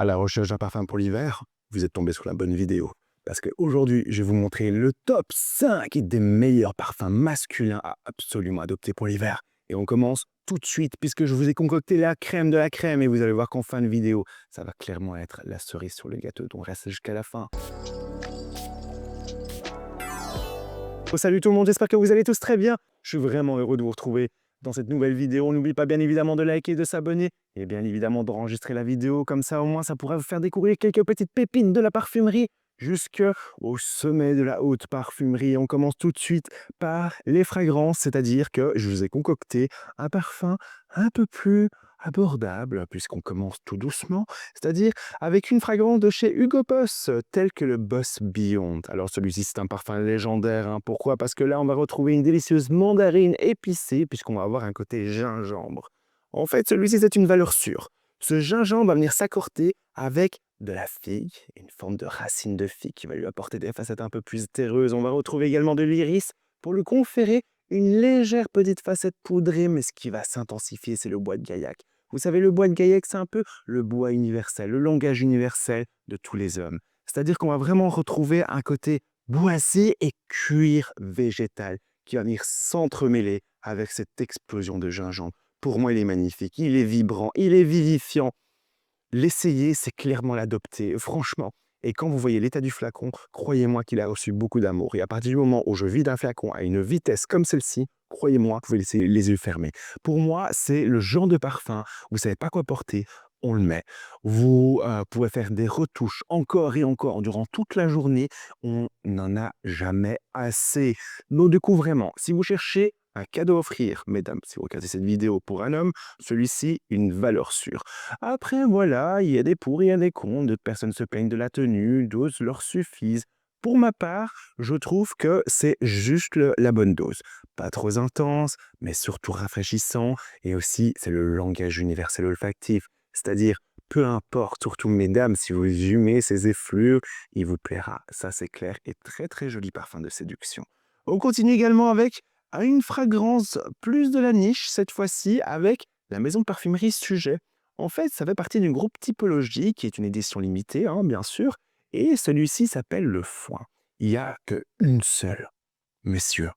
à la recherche d'un parfum pour l'hiver, vous êtes tombé sur la bonne vidéo. Parce qu'aujourd'hui, je vais vous montrer le top 5 des meilleurs parfums masculins à absolument adopter pour l'hiver. Et on commence tout de suite, puisque je vous ai concocté la crème de la crème. Et vous allez voir qu'en fin de vidéo, ça va clairement être la cerise sur le gâteau. Donc reste jusqu'à la fin. Oh, salut tout le monde, j'espère que vous allez tous très bien. Je suis vraiment heureux de vous retrouver dans cette nouvelle vidéo. N'oubliez pas bien évidemment de liker, de s'abonner et bien évidemment d'enregistrer la vidéo. Comme ça, au moins, ça pourra vous faire découvrir quelques petites pépines de la parfumerie jusqu'au sommet de la haute parfumerie. On commence tout de suite par les fragrances, c'est-à-dire que je vous ai concocté un parfum un peu plus abordable, puisqu'on commence tout doucement, c'est-à-dire avec une fragrance de chez Hugo Boss, telle que le Boss Beyond. Alors celui-ci, c'est un parfum légendaire. Hein. Pourquoi? Parce que là, on va retrouver une délicieuse mandarine épicée, puisqu'on va avoir un côté gingembre. En fait, celui-ci, c'est une valeur sûre. Ce gingembre va venir s'accorder avec de la figue, une forme de racine de figue qui va lui apporter des facettes un peu plus terreuses. On va retrouver également de l'iris pour lui conférer une légère petite facette poudrée, mais ce qui va s'intensifier, c'est le bois de Gaillac. Vous savez, le bois de Gaillac, c'est un peu le bois universel, le langage universel de tous les hommes. C'est-à-dire qu'on va vraiment retrouver un côté boisé et cuir végétal qui va venir s'entremêler avec cette explosion de gingembre. Pour moi, il est magnifique, il est vibrant, il est vivifiant. L'essayer, c'est clairement l'adopter, franchement. Et quand vous voyez l'état du flacon, croyez-moi qu'il a reçu beaucoup d'amour. Et à partir du moment où je vide un flacon à une vitesse comme celle-ci, croyez-moi, vous pouvez laisser les yeux fermés. Pour moi, c'est le genre de parfum, vous ne savez pas quoi porter, on le met. Vous pouvez faire des retouches encore et encore durant toute la journée. On n'en a jamais assez. Donc du coup, vraiment, si vous cherchez un cadeau à offrir, mesdames, si vous regardez cette vidéo pour un homme, celui-ci, une valeur sûre. Après, voilà, il y a des pour, il y a des contre. D'autres personnes se plaignent de la tenue, d'autres leur suffisent. Pour ma part, je trouve que c'est juste la bonne dose. Pas trop intense, mais surtout rafraîchissant. Et aussi, c'est le langage universel olfactif. C'est-à-dire, peu importe, surtout mesdames, si vous humez ces effluves, il vous plaira. Ça, c'est clair. Et très, très joli parfum de séduction. On continue également avec une fragrance plus de la niche, cette fois-ci, avec la maison de parfumerie Sujet. En fait, ça fait partie d'une groupe typologie qui est une édition limitée, hein, bien sûr, et celui-ci s'appelle le foin. Il n'y a qu'une seule, messieurs,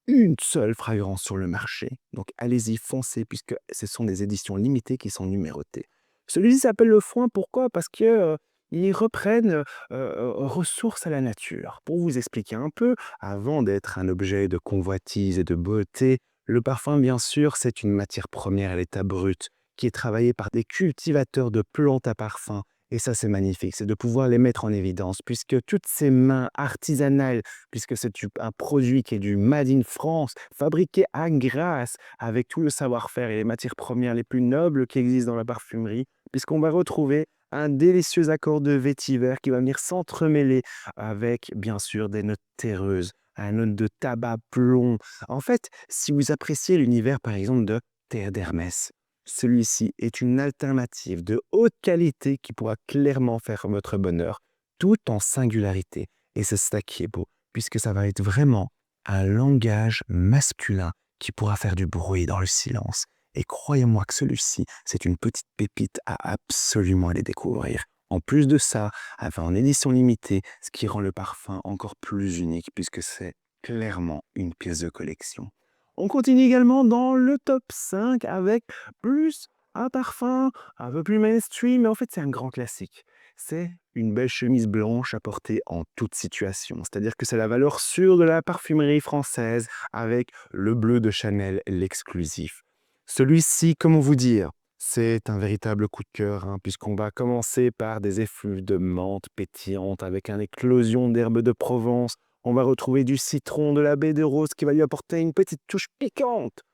une seule fragrance sur le marché. Donc allez-y, foncez, puisque ce sont des éditions limitées qui sont numérotées. Celui-ci s'appelle le foin, pourquoi? Parce que ils reprennent ressources à la nature. Pour vous expliquer un peu, avant d'être un objet de convoitise et de beauté, le parfum, bien sûr, c'est une matière première à l'état brut qui est travaillée par des cultivateurs de plantes à parfum. Et ça, c'est magnifique, c'est de pouvoir les mettre en évidence, puisque toutes ces mains artisanales, puisque c'est un produit qui est du Made in France, fabriqué à Grasse, avec tout le savoir-faire et les matières premières les plus nobles qui existent dans la parfumerie, puisqu'on va retrouver un délicieux accord de vétiver qui va venir s'entremêler avec, bien sûr, des notes terreuses, un note de tabac plomb. En fait, si vous appréciez l'univers, par exemple, de Terre d'Hermès, celui-ci est une alternative de haute qualité qui pourra clairement faire votre bonheur, tout en singularité. Et c'est ça qui est beau, puisque ça va être vraiment un langage masculin qui pourra faire du bruit dans le silence. Et croyez-moi que celui-ci, c'est une petite pépite à absolument aller découvrir. En plus de ça, en édition limitée, ce qui rend le parfum encore plus unique, puisque c'est clairement une pièce de collection. On continue également dans le top 5 avec plus un parfum un peu plus mainstream, mais en fait c'est un grand classique. C'est une belle chemise blanche à porter en toute situation. C'est-à-dire que c'est la valeur sûre de la parfumerie française avec le bleu de Chanel, l'exclusif. Celui-ci, comment vous dire, c'est un véritable coup de cœur, hein, puisqu'on va commencer par des effluves de menthe pétillante avec une éclosion d'herbes de Provence. On va retrouver du citron, de la baie de rose qui va lui apporter une petite touche piquante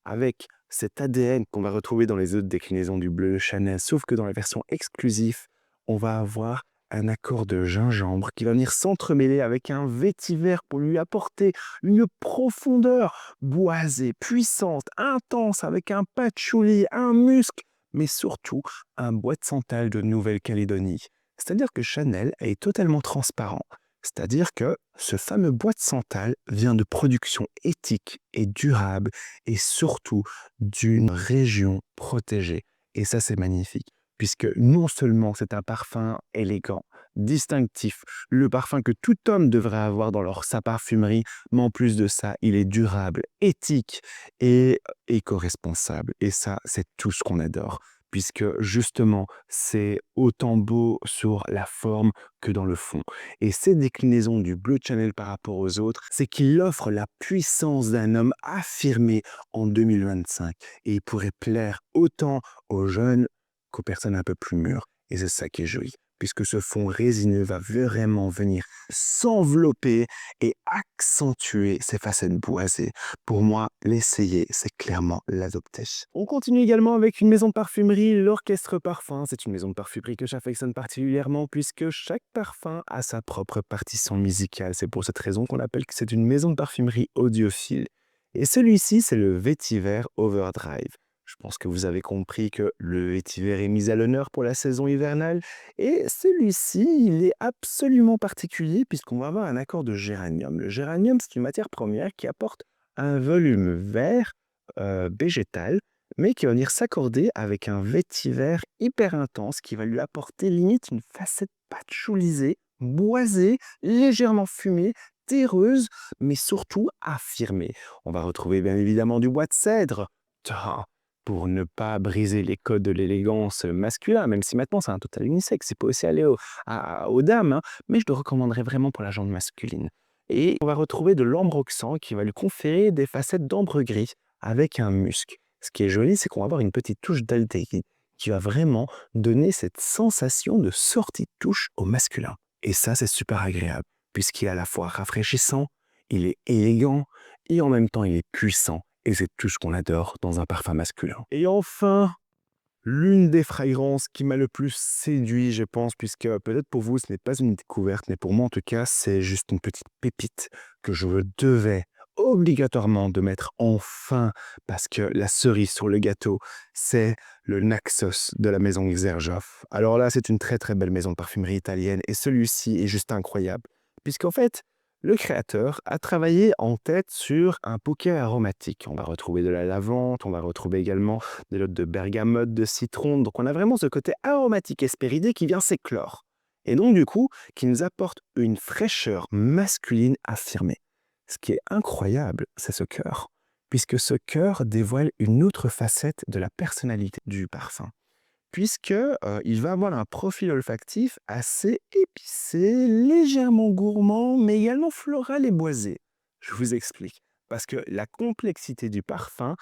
avec cet ADN qu'on va retrouver dans les autres déclinaisons du bleu de Chanel, sauf que dans la version exclusive, on va avoir un accord de gingembre qui va venir s'entremêler avec un vétiver pour lui apporter une profondeur boisée, puissante, intense, avec un patchouli, un musc, mais surtout un bois de santal de Nouvelle-Calédonie. C'est-à-dire que Chanel est totalement transparent. C'est-à-dire que ce fameux bois de santal vient de production éthique et durable et surtout d'une région protégée. Et ça, c'est magnifique. puisque non seulement c'est un parfum élégant, distinctif, le parfum que tout homme devrait avoir dans sa parfumerie, mais en plus de ça, il est durable, éthique et éco-responsable. Et ça, c'est tout ce qu'on adore, puisque justement, c'est autant beau sur la forme que dans le fond. Et cette déclinaison du Blue Channel par rapport aux autres, c'est qu'il offre la puissance d'un homme affirmé en 2025. Et il pourrait plaire autant aux jeunes qu'aux personnes un peu plus mûres. Et c'est ça qui est joli, puisque ce fond résineux va vraiment venir s'envelopper et accentuer ses facettes boisées. Pour moi, l'essayer, c'est clairement l'adopter. On continue également avec une maison de parfumerie, l'Orchestre Parfum. C'est une maison de parfumerie que j'affectionne particulièrement puisque chaque parfum a sa propre partition musicale. C'est pour cette raison qu'on appelle que c'est une maison de parfumerie audiophile. Et celui-ci, c'est le Vétiver Overdrive. Je pense que vous avez compris que le vétiver est mis à l'honneur pour la saison hivernale. Et celui-ci, il est absolument particulier puisqu'on va avoir un accord de géranium. Le géranium, c'est une matière première qui apporte un volume vert végétal, mais qui va venir s'accorder avec un vétiver hyper intense qui va lui apporter limite une facette patchoulisée, boisée, légèrement fumée, terreuse, mais surtout affirmée. On va retrouver bien évidemment du bois de cèdre. Pour ne pas briser les codes de l'élégance masculin, même si maintenant c'est un total unisexe, c'est pas aussi aller aux dames, hein, mais je le recommanderais vraiment pour la jante masculine. Et on va retrouver de l'ambroxan qui va lui conférer des facettes d'ambre gris avec un musc. Ce qui est joli, c'est qu'on va avoir une petite touche d'altérie qui va vraiment donner cette sensation de sortie de touche au masculin. Et ça, c'est super agréable, puisqu'il est à la fois rafraîchissant, il est élégant et en même temps il est puissant. Et c'est tout ce qu'on adore dans un parfum masculin. Et enfin, l'une des fragrances qui m'a le plus séduit, je pense, puisque peut-être pour vous, ce n'est pas une découverte, mais pour moi, en tout cas, c'est juste une petite pépite que je devais obligatoirement de mettre enfin, parce que la cerise sur le gâteau, c'est le Naxos de la maison Xerjoff. Alors là, c'est une très très belle maison de parfumerie italienne, et celui-ci est juste incroyable, puisqu'en fait, le créateur a travaillé en tête sur un bouquet aromatique. On va retrouver de la lavande, on va retrouver également des notes de bergamote, de citron. Donc on a vraiment ce côté aromatique espéridé qui vient s'éclore. Et donc du coup, qui nous apporte une fraîcheur masculine affirmée. Ce qui est incroyable, c'est ce cœur, puisque ce cœur dévoile une autre facette de la personnalité du parfum. Puisque il va avoir un profil olfactif assez épicé, légèrement gourmand, mais également floral et boisé. Je vous explique. Parce que la complexité du parfum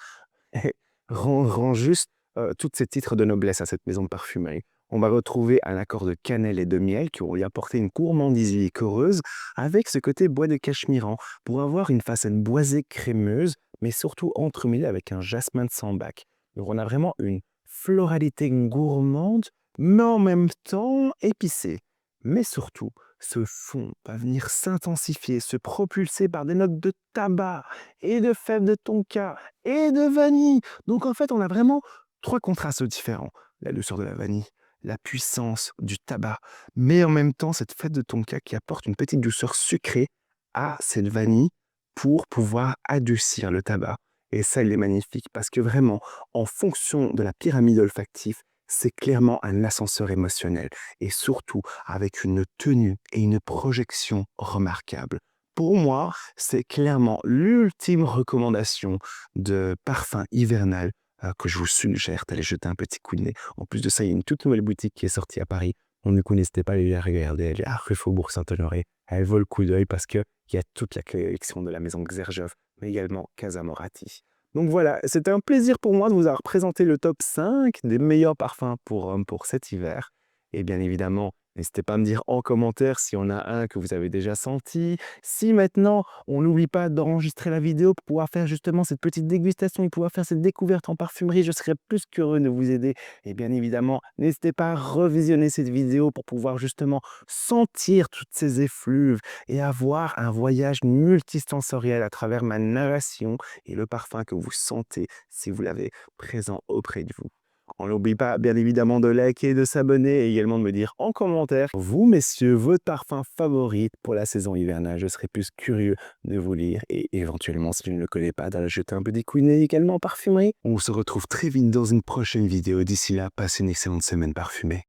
rend juste tous ces titres de noblesse à cette maison de parfumerie. On va retrouver un accord de cannelle et de miel qui vont lui apporter une gourmandise liquoreuse avec ce côté bois de cachemiran pour avoir une facette boisée crémeuse, mais surtout entremêlée avec un jasmin de sambac. Donc on a vraiment une floralité gourmande, mais en même temps épicée. Mais surtout, ce fond va venir s'intensifier, se propulser par des notes de tabac et de fèves de tonka et de vanille. Donc en fait, on a vraiment trois contrastes différents. La douceur de la vanille, la puissance du tabac, mais en même temps cette fève de tonka qui apporte une petite douceur sucrée à cette vanille pour pouvoir adoucir le tabac. Et ça, il est magnifique parce que vraiment, en fonction de la pyramide olfactive, c'est clairement un ascenseur émotionnel et surtout avec une tenue et une projection remarquables. Pour moi, c'est clairement l'ultime recommandation de parfum hivernal que je vous suggère d'aller jeter un petit coup de nez. En plus de ça, il y a une toute nouvelle boutique qui est sortie à Paris. Donc, du coup, n'hésitez pas à aller la regarder. Elle est à rue Faubourg Saint-Honoré. Elle vaut le coup d'œil parce qu'il y a toute la collection de la maison Xerjoff, mais également Casa Moratti. Donc voilà, c'était un plaisir pour moi de vous avoir présenté le top 5 des meilleurs parfums pour hommes pour cet hiver. Et bien évidemment, n'hésitez pas à me dire en commentaire s'il y en a un que vous avez déjà senti. Si maintenant, on n'oublie pas d'enregistrer la vidéo pour pouvoir faire justement cette petite dégustation et pouvoir faire cette découverte en parfumerie, je serais plus qu'heureux de vous aider. Et bien évidemment, n'hésitez pas à revisionner cette vidéo pour pouvoir justement sentir toutes ces effluves et avoir un voyage multisensoriel à travers ma narration et le parfum que vous sentez si vous l'avez présent auprès de vous. On n'oublie pas bien évidemment de liker, de s'abonner et également de me dire en commentaire, vous messieurs, votre parfum favori pour la saison hivernale. Je serais plus curieux de vous lire et éventuellement, si je ne le connais pas, d'aller jeter un petit coup d'œil également en parfumerie. On se retrouve très vite dans une prochaine vidéo. D'ici là, passez une excellente semaine parfumée.